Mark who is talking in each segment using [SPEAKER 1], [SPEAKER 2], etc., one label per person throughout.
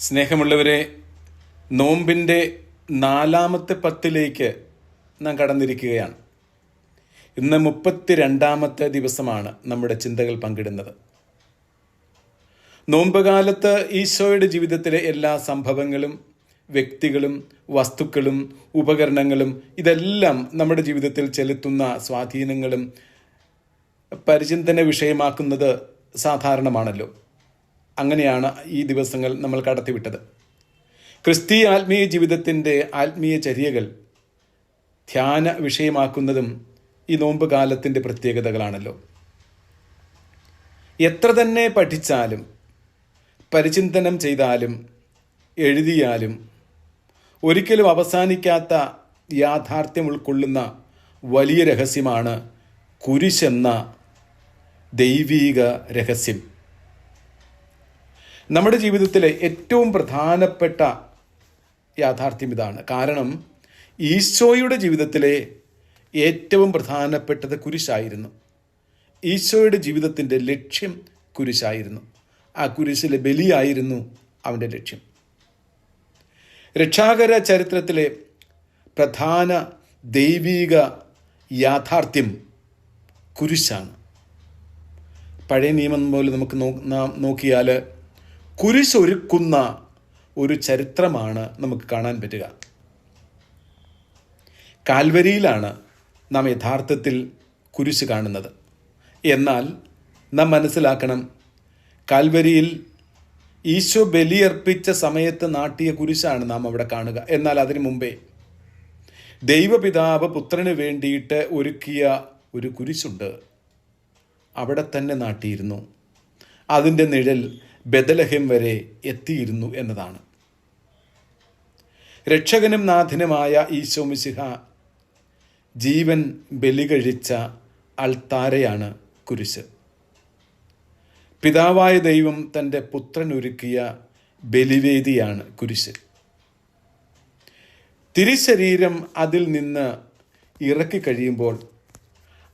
[SPEAKER 1] സ്നേഹമുള്ളവരെ, നോമ്പിൻ്റെ 4-ാമത്തെ പത്തിലേക്ക് നാം കടന്നിരിക്കുകയാണ്. ഇന്ന് 32-ാമത്തെ ദിവസമാണ് നമ്മുടെ ചിന്തകൾ പങ്കിടുന്നത്. നോമ്പ് കാലത്ത് ഈശോയുടെ ജീവിതത്തിലെ എല്ലാ സംഭവങ്ങളും, വ്യക്തികളും, വസ്തുക്കളും, ഉപകരണങ്ങളും ഇതെല്ലാം നമ്മുടെ ജീവിതത്തിൽ ചെലുത്തുന്ന സ്വാധീനങ്ങളും പരിചിന്തന വിഷയമാക്കുന്നത് സാധാരണമാണല്ലോ. അങ്ങനെയാണ് ഈ ദിവസങ്ങൾ നമ്മൾ കടത്തിവിട്ടത്. ക്രിസ്തീയ ആത്മീയ ജീവിതത്തിൻ്റെ ആത്മീയ ചര്യകൾ ധ്യാന വിഷയമാക്കുന്നതും ഈ നോമ്പ് കാലത്തിൻ്റെ പ്രത്യേകതകളാണല്ലോ. എത്ര തന്നെ പഠിച്ചാലും, പരിചിന്തനം ചെയ്താലും, എഴുതിയാലും ഒരിക്കലും അവസാനിക്കാത്ത യാഥാർത്ഥ്യം ഉൾക്കൊള്ളുന്ന വലിയ രഹസ്യമാണ് കുരിശെന്ന ദൈവീക രഹസ്യം. നമ്മുടെ ജീവിതത്തിലെ ഏറ്റവും പ്രധാനപ്പെട്ട യാഥാർത്ഥ്യം ഇതാണ്. കാരണം ഈശോയുടെ ജീവിതത്തിലെ ഏറ്റവും പ്രധാനപ്പെട്ടത് കുരിശായിരുന്നു. ഈശോയുടെ ജീവിതത്തിൻ്റെ ലക്ഷ്യം കുരിശായിരുന്നു. ആ കുരിശിലെ ബലിയായിരുന്നു അവൻ്റെ ലക്ഷ്യം. രക്ഷാകര ചരിത്രത്തിലെ പ്രധാന ദൈവീക യാഥാർത്ഥ്യം കുരിശാണ്. പഴയ നിയമം പോലെ നമുക്ക് നോക്കിയാൽ കുരിശൊരുക്കുന്ന ഒരു ചരിത്രമാണ് നമുക്ക് കാണാൻ പറ്റുക. കാൽവരിയിലാണ് നാം യഥാർത്ഥത്തിൽ കുരിശ് കാണുന്നത്. എന്നാൽ നാം മനസ്സിലാക്കണം, കാൽവരിയിൽ ഈശോ ബലിയർപ്പിച്ച സമയത്ത് നാട്ടിയ കുരിശാണ് നാം അവിടെ കാണുക. എന്നാൽ അതിനു മുമ്പേ ദൈവപിതാവ് പുത്രന് വേണ്ടിയിട്ട് ഒരുക്കിയ ഒരു കുരിശുണ്ട്. അവിടെ തന്നെ നാട്ടിയിരുന്നു. അതിൻ്റെ നിഴൽ ബെത്ലഹേം വരെ എത്തിയിരുന്നു എന്നതാണ്. രക്ഷകനും നാഥനുമായ ഈശോ മിശിഹ ജീവൻ ബലി കഴിച്ച അൾത്താരയാണ് കുരിശ്. പിതാവായ ദൈവം തൻ്റെ പുത്രനൊരുക്കിയ ബലിവേദിയാണ് കുരിശ്. തിരുശരീരം അതിൽ നിന്ന് ഇറക്കി കഴിയുമ്പോൾ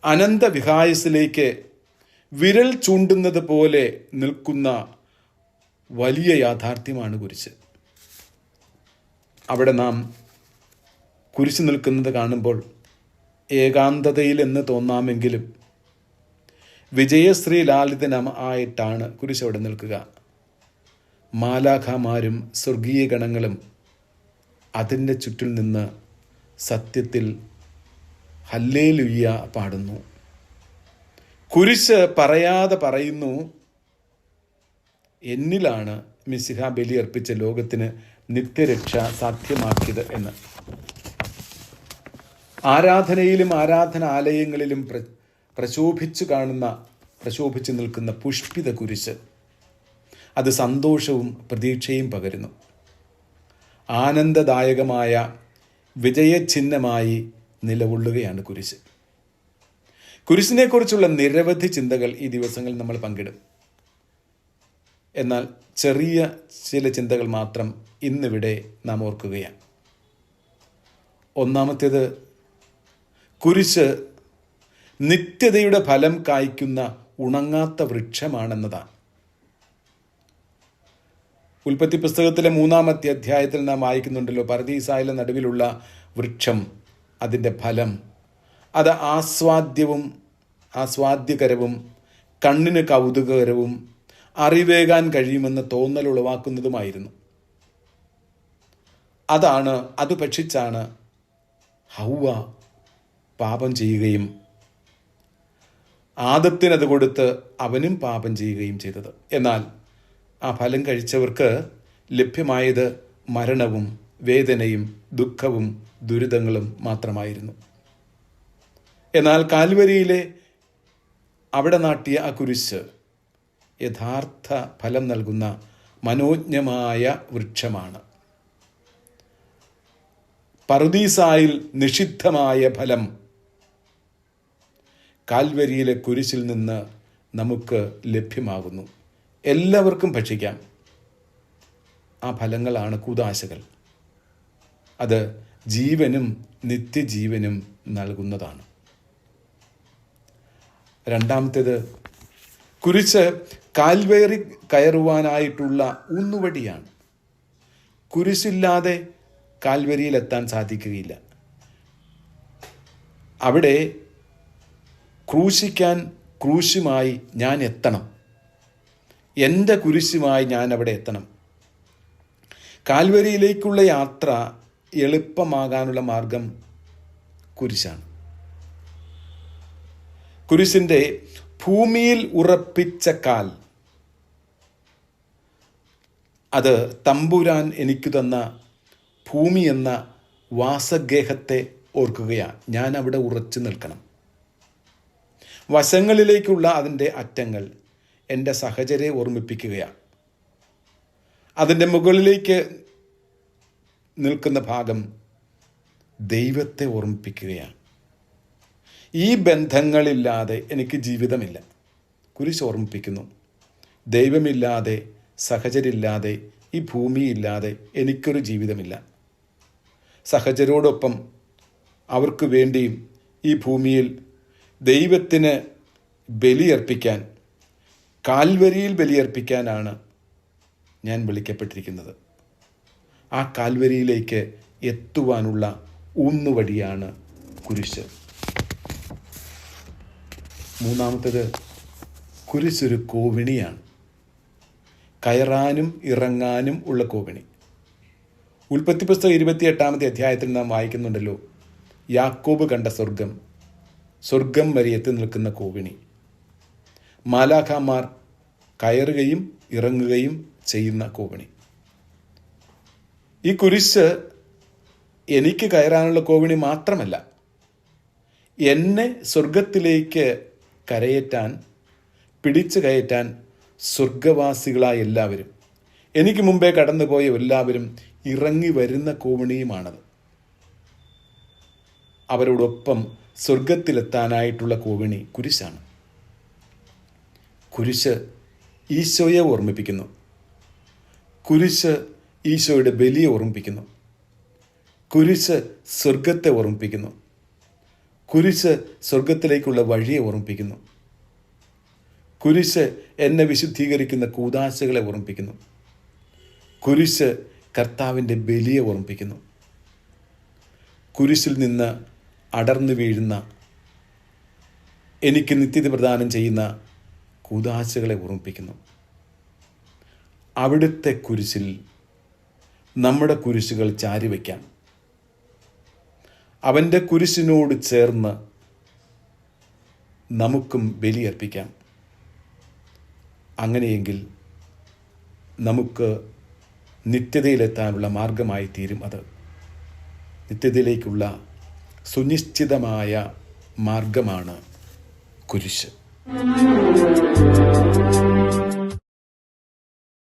[SPEAKER 1] അനന്തവിഹായസിലേക്ക് വിരൽ ചൂണ്ടുന്നത് പോലെ നിൽക്കുന്ന വലിയ യാഥാർത്ഥ്യമാണ് കുരിശ്. അവിടെ നാം കുരിശ് നിൽക്കുന്നത് കാണുമ്പോൾ ഏകാന്തതയിൽ എന്ന് തോന്നാമെങ്കിലും വിജയശ്രീ ലാളിതനായിട്ടാണ് കുരിശ് അവിടെ നിൽക്കുക. മാലാഖമാരും സ്വർഗീയ ഗണങ്ങളും അതിൻ്റെ ചുറ്റിൽ നിന്ന് സത്യത്തിൽ ഹല്ലേലൂയ പാടുന്നു. കുരിശ് പറയാതെ പറയുന്നു, എന്നിലാണ് മിശിഹ ബലിയർപ്പിച്ച ലോകത്തിന് നിത്യരക്ഷ സാധ്യമാക്കിയത് എന്ന്. ആരാധനയിലും ആരാധനാലയങ്ങളിലും പ്രശോഭിച്ചു നിൽക്കുന്ന പുഷ്പിത കുരിശ് അത് സന്തോഷവും പ്രതീക്ഷയും പകരുന്നു. ആനന്ദദായകമായ വിജയചിഹ്നമായി നിലകൊള്ളുകയാണ് കുരിശ്. കുരിശിനെക്കുറിച്ചുള്ള നിരവധി ചിന്തകൾ ഈ ദിവസങ്ങളിൽ നമ്മൾ പങ്കിടും. എന്നാൽ ചെറിയ ചില ചിന്തകൾ മാത്രം ഇന്നിവിടെ നാം ഓർക്കുകയാണ്. ഒന്നാമത്തേത്, കുരിശ് നിത്യതയുടെ ഫലം കായ്ക്കുന്ന ഉണങ്ങാത്ത വൃക്ഷമാണെന്നതാണ്. ഉൽപ്പത്തി പുസ്തകത്തിലെ 3-ാമത്തെ അധ്യായത്തിൽ നാം വായിക്കുന്നുണ്ടല്ലോ, പർദീസായിലെ നടുവിലുള്ള വൃക്ഷം, അതിൻ്റെ ഫലം അത് ആസ്വാദ്യകരവും കണ്ണിന് കൗതുകകരവും അറിവേകാൻ കഴിയുമെന്ന് തോന്നൽ ഉളവാക്കുന്നതുമായിരുന്നു. അത് ഭക്ഷിച്ചാണ് ഹൗവ പാപം ചെയ്യുകയും ആദത്തിനത് കൊടുത്ത് അവനും പാപം ചെയ്യുകയും ചെയ്തത്. എന്നാൽ ആ ഫലം കഴിച്ചവർക്ക് ലഭ്യമായത് മരണവും വേദനയും ദുഃഖവും ദുരിതങ്ങളും മാത്രമായിരുന്നു. എന്നാൽ കാൽവരിയിലെ അവിടെ നാട്ടിയ ആ കുരിശ് യഥാർത്ഥ ഫലം നൽകുന്ന മനോജ്ഞമായ വൃക്ഷമാണ്. പറുദീസായിൽ നിഷിദ്ധമായ ഫലം കാൽവരിയിലെ കുരിശിൽ നിന്ന് നമുക്ക് ലഭ്യമാകുന്നു. എല്ലാവർക്കും ഭക്ഷിക്കാം. ആ ഫലങ്ങളാണ് കൂദാശകൾ. അത് ജീവനും നിത്യജീവനും നൽകുന്നതാണ്. രണ്ടാമത്തേത്, കുരിശ് കാൽവേറി കയറുവാനായിട്ടുള്ള ഊന്നുവടിയാണ്. കുരിശില്ലാതെ കാൽവരിയിലെത്താൻ സാധിക്കുകയില്ല. അവിടെ ക്രൂശുമായി ഞാൻ എത്തണം. എൻ്റെ കുരിശുമായി ഞാൻ അവിടെ എത്തണം. കാൽവരിയിലേക്കുള്ള യാത്ര എളുപ്പമാകാനുള്ള മാർഗം കുരിശാണ്. കുരിശിൻ്റെ ഭൂമിയിൽ ഉറപ്പിച്ച കാൽ, അത് തമ്പുരാൻ എനിക്ക് തന്ന ഭൂമി എന്ന വാസഗേഹത്തെ ഓർക്കുകയാണ്. ഞാൻ അവിടെ ഉറച്ചു നിൽക്കണം. വശങ്ങളിലേക്കുള്ള അതിൻ്റെ അറ്റങ്ങൾ എൻ്റെ സഹചരെ ഓർമ്മിപ്പിക്കുകയാണ്. അതിൻ്റെ മുകളിലേക്ക് നിൽക്കുന്ന ഭാഗം ദൈവത്തെ ഓർമ്മിപ്പിക്കുകയാണ്. ഈ ബന്ധങ്ങളില്ലാതെ എനിക്ക് ജീവിതമില്ല. കുരിശ് ഓർമ്മിപ്പിക്കുന്നു, ദൈവമില്ലാതെ, സഹചരില്ലാതെ, ഈ ഭൂമിയില്ലാതെ എനിക്കൊരു ജീവിതമില്ല. സഹചരോടൊപ്പം അവർക്ക് വേണ്ടിയും ഈ ഭൂമിയിൽ ദൈവത്തിന് ബലിയർപ്പിക്കാൻ, കാൽവരിയിൽ ബലിയർപ്പിക്കാനാണ് ഞാൻ വിളിക്കപ്പെട്ടിരിക്കുന്നത്. ആ കാൽവരിയിലേക്ക് എത്തുവാനുള്ള ഊന്നുവടിയാണ് കുരിശ്. മൂന്നാമത്തേത്, കുരിശൊരു കോവിണിയാണ്. കയറാനും ഇറങ്ങാനും ഉള്ള കോവിണി. ഉൽപ്പത്തി പുസ്തകം 28 അധ്യായത്തിൽ നാം വായിക്കുന്നുണ്ടല്ലോ, യാക്കോബ് കണ്ട സ്വർഗം വരെ എത്തി നിൽക്കുന്ന കോവിണി. മാലാഖമാർ കയറുകയും ഇറങ്ങുകയും ചെയ്യുന്ന കോവിണി. ഈ കുരിശ് എനിക്ക് കയറാനുള്ള കോവിണി മാത്രമല്ല, എന്നെ സ്വർഗത്തിലേക്ക് പിടിച്ചു കയറ്റാൻ സ്വർഗവാസികളായ എല്ലാവരും, എനിക്ക് മുമ്പേ കടന്നുപോയ എല്ലാവരും ഇറങ്ങി വരുന്ന കോവിണിയുമാണത്. അവരോടൊപ്പം സ്വർഗത്തിലെത്താനായിട്ടുള്ള കോവിണി കുരിശാണ്. കുരിശ് ഈശോയെ ഓർമ്മിപ്പിക്കുന്നു. കുരിശ് ഈശോയുടെ ബലിയെ ഓർമ്മിപ്പിക്കുന്നു. കുരിശ് സ്വർഗത്തെ ഓർമ്മിപ്പിക്കുന്നു. കുരിശ് സ്വർഗത്തിലേക്കുള്ള വഴിയെ ഓർമ്മിപ്പിക്കുന്നു. കുരിശ് എന്നെ വിശുദ്ധീകരിക്കുന്ന കൂദാശകളെ ഓർമ്മിപ്പിക്കുന്നു. കുരിശ് കർത്താവിൻ്റെ ബലിയെ ഓർമ്മിപ്പിക്കുന്നു. കുരിശിൽ നിന്ന് അടർന്നു വീഴുന്ന, എനിക്ക് നിത്യത പ്രദാനം ചെയ്യുന്ന കൂദാശകളെ ഓർമ്മിപ്പിക്കുന്നു. അവിടുത്തെ കുരിശിൽ നമ്മുടെ കുരിശുകൾ ചാരിവയ്ക്കാം. അവൻ്റെ കുരിശിനോട് ചേർന്ന് നമുക്കും ബലിയർപ്പിക്കാം. അങ്ങനെയെങ്കിൽ നമുക്ക് നിത്യതയിലെത്താനുള്ള മാർഗമായി തീരും അത്. നിത്യതയിലേക്കുള്ള സുനിശ്ചിതമായ മാർഗമാണ് കുരിശ്.